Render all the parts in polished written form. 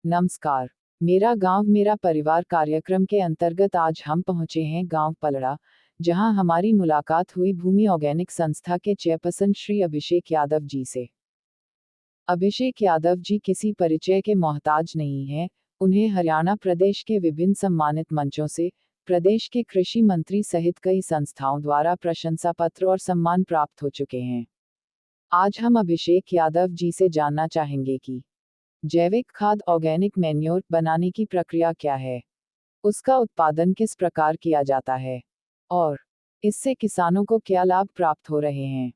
नमस्कार। मेरा गांव मेरा परिवार कार्यक्रम के अंतर्गत आज हम पहुंचे हैं गांव पलड़ा, जहां हमारी मुलाकात हुई भूमि ऑर्गेनिक संस्था के चेयरपर्सन श्री अभिषेक यादव जी से। अभिषेक यादव जी किसी परिचय के मोहताज नहीं हैं, उन्हें हरियाणा प्रदेश के विभिन्न सम्मानित मंचों से, प्रदेश के कृषि मंत्री सहित कई संस्थाओं द्वारा प्रशंसा पत्र और सम्मान प्राप्त हो चुके हैं। आज हम अभिषेक यादव जी से जानना चाहेंगे कि जैविक खाद ऑर्गेनिक मैन्योर बनाने की प्रक्रिया क्या है, उसका उत्पादन किस प्रकार किया जाता है और इससे किसानों को क्या लाभ प्राप्त हो रहे हैं।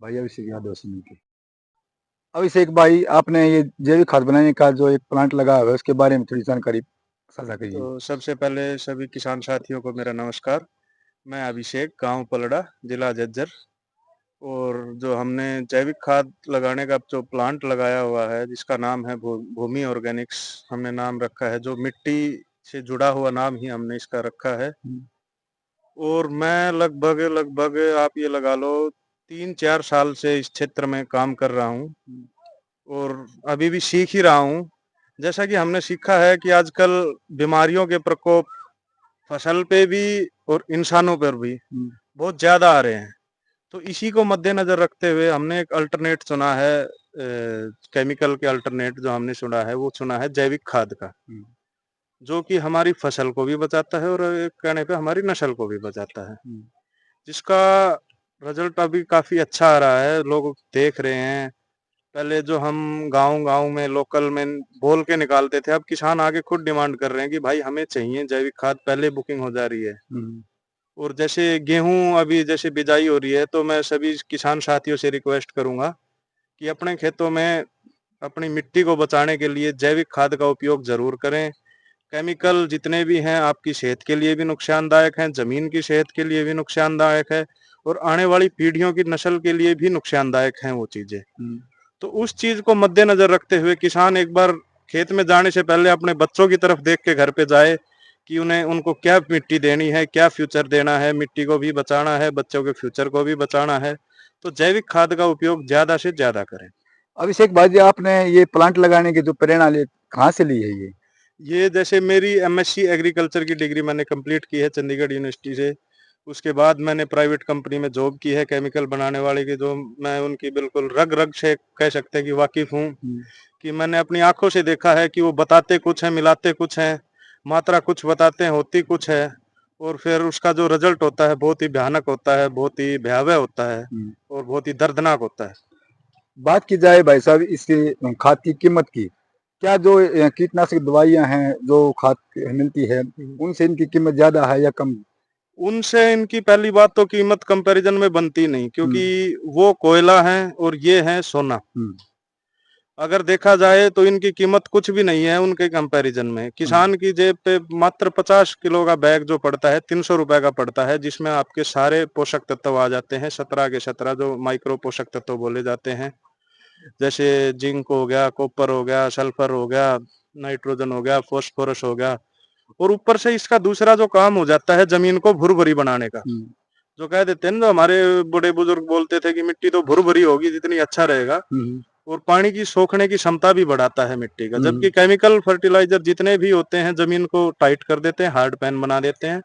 भाई अभिषेक यादव से मिलके। अभिषेक भाई, आपने ये जैविक खाद बनाने का जो एक प्लांट लगा हुआ है उसके बारे में थोड़ी जानकारी साझा करिए। तो सबसे पहले सभी किसान साथियों को मेरा नमस्कार। मैं अभिषेक, गांव पलड़ा, जिला झज्जर। और जो हमने जैविक खाद लगाने का जो प्लांट लगाया हुआ है जिसका नाम है भूमि ऑर्गेनिक्स, हमने नाम रखा है, जो मिट्टी से जुड़ा हुआ नाम ही हमने इसका रखा है। और मैं लगभग लगभग आप ये लगा लो 3-4 साल से इस क्षेत्र में काम कर रहा हूँ और अभी भी सीख ही रहा हूँ। जैसा कि हमने सीखा है कि आजकल बीमारियों के प्रकोप फसल पे भी और इंसानों पर भी बहुत ज्यादा आ रहे हैं। तो इसी को मद्देनजर रखते हुए हमने एक अल्टरनेट चुना है, केमिकल के अल्टरनेट जो हमने चुना है वो चुना है जैविक खाद का, जो कि हमारी फसल को भी बचाता है और एक कहने पे हमारी नस्ल को भी बचाता है, जिसका रिजल्ट अभी काफी अच्छा आ रहा है। लोग देख रहे हैं। पहले जो हम गांव गांव में लोकल में बोल के निकालते थे, अब किसान आगे खुद डिमांड कर रहे हैं कि भाई हमें चाहिए जैविक खाद, पहले बुकिंग हो जा रही है। और जैसे गेहूं अभी जैसे बिजाई हो रही है, तो मैं सभी किसान साथियों से रिक्वेस्ट करूंगा कि अपने खेतों में अपनी मिट्टी को बचाने के लिए जैविक खाद का उपयोग जरूर करें। केमिकल जितने भी हैं आपकी सेहत के लिए भी नुकसानदायक हैं, जमीन की सेहत के लिए भी नुकसानदायक है और आने वाली पीढ़ियों की नस्ल के लिए भी नुकसानदायक हैं वो चीजें। तो उस चीज को मद्देनजर रखते हुए किसान एक बार खेत में जाने से पहले अपने बच्चों की तरफ देख के घर पे जाए कि उन्हें उनको क्या मिट्टी देनी है, क्या फ्यूचर देना है, मिट्टी को भी बचाना है, बच्चों के फ्यूचर को भी बचाना है। तो जैविक खाद का उपयोग ज्यादा से ज्यादा करें। अभिषेक भाई जी, आपने ये प्लांट लगाने की जो प्रेरणा ली कहाँ से ली है ये जैसे मेरी एमएससी एग्रीकल्चर की डिग्री मैंने कंप्लीट की है चंडीगढ़ यूनिवर्सिटी से। उसके बाद मैंने प्राइवेट कंपनी में जॉब की है केमिकल बनाने वाले की, जो मैं उनकी बिल्कुल रग रग से कह सकते हैं कि वाकिफ हूँ। कि मैंने अपनी आंखों से देखा है कि वो बताते कुछ है, मिलाते कुछ है, मात्रा कुछ बताते हैं, होती कुछ है, और फिर उसका जो रिजल्ट होता है बहुत ही भयानक होता है, बहुत ही भयावह होता है और बहुत ही दर्दनाक होता है। बात की जाए भाई साहब इसकी खाद की कीमत की, क्या जो कीटनाशक दवाइयां हैं जो खाद मिलती है उनसे इनकी कीमत ज्यादा है या कम? उनसे इनकी पहली बात तो कीमत कंपैरिजन में बनती नहीं, क्योंकि वो कोयला है और ये है सोना। अगर देखा जाए तो इनकी कीमत कुछ भी नहीं है उनके कंपैरिजन में। किसान की जेब पे मात्र 50 किलो का बैग जो पड़ता है 300 रुपए का पड़ता है, जिसमें आपके सारे पोषक तत्व आ जाते हैं, 17 के 17 जो माइक्रो पोषक तत्व बोले जाते हैं। जैसे जिंक हो गया, कॉपर हो गया, सल्फर हो गया, नाइट्रोजन हो गया, फॉस्फोरस हो गया। और ऊपर से इसका दूसरा जो काम हो जाता है जमीन को भुरभुरी बनाने का। जो कह देते हैं ना, जो हमारे बड़े बुजुर्ग बोलते थे कि मिट्टी तो भुरभुरी होगी जितनी अच्छा रहेगा, और पानी की सोखने की क्षमता भी बढ़ाता है मिट्टी का। जबकि केमिकल फर्टिलाइजर जितने भी होते हैं जमीन को टाइट कर देते हैं, हार्ड पैन बना देते हैं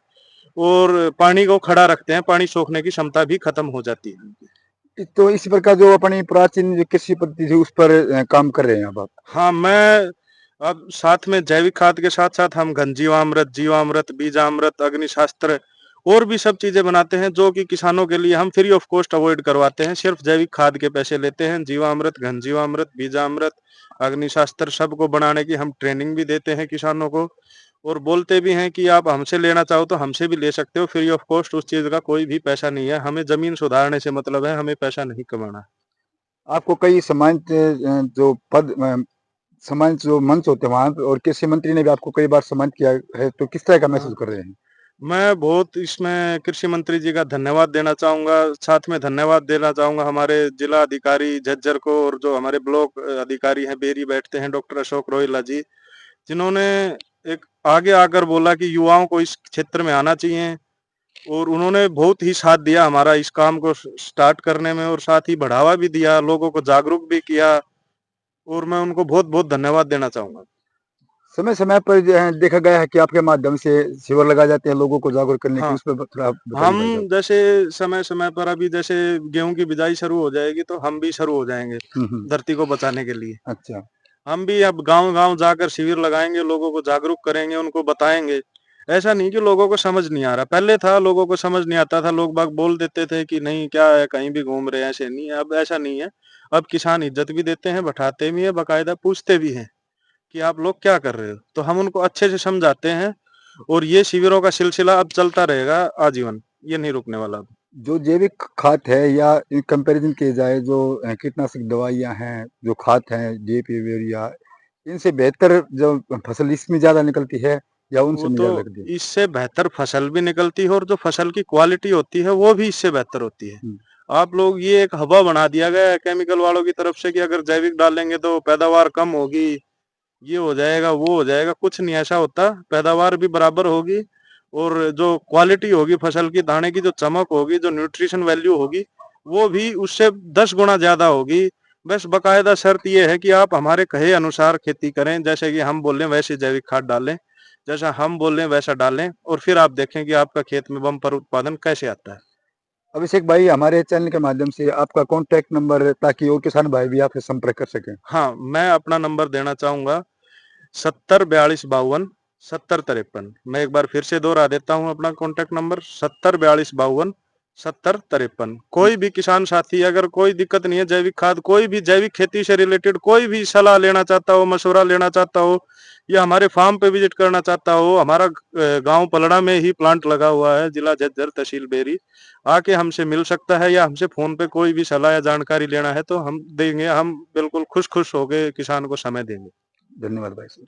और पानी को खड़ा रखते हैं, पानी सोखने की क्षमता भी खत्म हो जाती है। तो इस प्रकार जो अपनी प्राचीन जो कृषि पद्धति थी उस पर काम कर रहे हैं अब आप? हाँ, मैं अब साथ में जैविक खाद के साथ साथ हम घन जीवामृत, जीवामृत, बीजामृत, अग्निशास्त्र और भी सब चीजें बनाते हैं, जो कि किसानों के लिए हम फ्री ऑफ कॉस्ट अवॉइड करवाते हैं। सिर्फ जैविक खाद के पैसे लेते हैं। जीवामृत, घन जीवामृत, बीजामृत, अग्निशास्त्र सबको बनाने की हम ट्रेनिंग भी देते हैं किसानों को, और बोलते भी हैं कि आप हमसे लेना चाहो तो हमसे भी ले सकते हो फ्री ऑफ कॉस्ट। उस चीज का कोई भी पैसा नहीं है। हमें जमीन सुधारने से मतलब है, हमें पैसा नहीं कमाना। आपको कई सम्मानित जो पद सम्मानित जो मंच होते हैं वहां और कृषि मंत्री ने भी आपको कई बार सम्मानित किया है, तो किस तरह का महसूस कर रहे हैं? मैं बहुत इसमें कृषि मंत्री जी का धन्यवाद देना चाहूँगा, साथ में धन्यवाद देना चाहूँगा हमारे जिला अधिकारी झज्जर को, और जो हमारे ब्लॉक अधिकारी हैं बेरी बैठते हैं डॉक्टर अशोक रोहिला जी, जिन्होंने एक आगे आकर बोला कि युवाओं को इस क्षेत्र में आना चाहिए, और उन्होंने बहुत ही साथ दिया हमारा इस काम को स्टार्ट करने में, और साथ ही बढ़ावा भी दिया, लोगों को जागरूक भी किया, और मैं उनको बहुत-बहुत धन्यवाद देना चाहूँगा। समय समय पर जो है देखा गया है कि आपके माध्यम से शिविर लगाए जाते हैं लोगों को जागरूक करने की, हाँ, उस पे थोड़ा बताइए हम भाई साहब। जैसे समय-समय पर अभी जैसे गेहूँ की बिजाई शुरू हो जाएगी तो हम भी शुरू हो जाएँगे, हुँ। धरती को बचाने के लिए। अच्छा। हम भी अब गाँव-गाँव जाकर शिविर लगाएँगे, लोगों को जागरूक करेंगे, उनको बताएँगे। ऐसा नहीं कि लोगों को समझ नहीं आ रहा, पहले था लोगों को समझ नहीं आता था, लोग बाग बोल देते थे कि नहीं क्या है, कहीं भी घूम रहे हैं, ऐसे नहीं है, अब ऐसा नहीं है। अब किसान इज़्ज़त भी देते हैं, बैठाते भी हैं, बाकायदा पूछते भी हैं कि आप लोग क्या कर रहे हो? तो हम उनको अच्छे से समझाते हैं, और ये शिविरों का सिलसिला अब चलता रहेगा आजीवन, ये नहीं रुकने वाला अब। जो जैविक खाद है या इन कंपैरिजन किया जाए जो कीटनाशक दवाइयाँ हैं, जो खाद हैं, डीएपी, यूरिया, इनसे बेहतर जो फसल इसमें ज़्यादा निकलती है या वो उनसे में तो ज़्यादा लगती है? इससे बेहतर फसल भी निकलती है, और जो फसल की क्वालिटी होती है वो भी इससे बेहतर होती है। हुँ। आप लोग ये एक हवा बना दिया गया है केमिकल वालों की तरफ से कि अगर जैविक डालेंगे तो पैदावार कम होगी, ये हो जाएगा, वो हो जाएगा, कुछ नहीं ऐसा होता। पैदावार भी बराबर होगी, और जो क्वालिटी होगी फसल की, दाने की जो चमक होगी, जो न्यूट्रिशन वैल्यू होगी, वो भी उससे 10 गुना ज़्यादा होगी। बस बाकायदा शर्त ये है कि आप हमारे कहे अनुसार खेती करें, जैसे कि हम बोल रहे हैं वैसे जैविक खाद डालें, जैसा हम बोल रहे हैं वैसा डालें, और फिर आप देखें कि आपका खेत में बम्पर उत्पादन कैसे आता है। अभिषेक भाई, हमारे चैनल के माध्यम से आपका कॉन्टैक्ट नंबर ताकि और किसान भाई भी आपसे संपर्क कर सकें। हाँ, मैं अपना नंबर देना चाहूँगा, 70 42 52 70 53। मैं एक बार फिर से दोहरा देता हूँ अपना कॉन्टैक्ट नंबर, 70 42 52 70 53। कोई भी किसान साथी अगर कोई दिक्कत नहीं है, जैविक खाद, कोई भी जैविक खेती से रिलेटेड कोई भी सलाह लेना चाहता हो, मशवरा लेना चाहता हो, या हमारे फार्म पे विजिट करना चाहता हो, हमारा गाँव पलड़ा में ही प्लांट लगा हुआ है, जिला झज्जर, तहसील बेरी। आके हमसे मिल सकता है, या हमसे फ़ोन पे कोई भी सलाह या जानकारी लेना है तो हम देंगे। हम बिल्कुल खुश-खुश होके किसान को समय देंगे। धन्यवाद भाई साहब।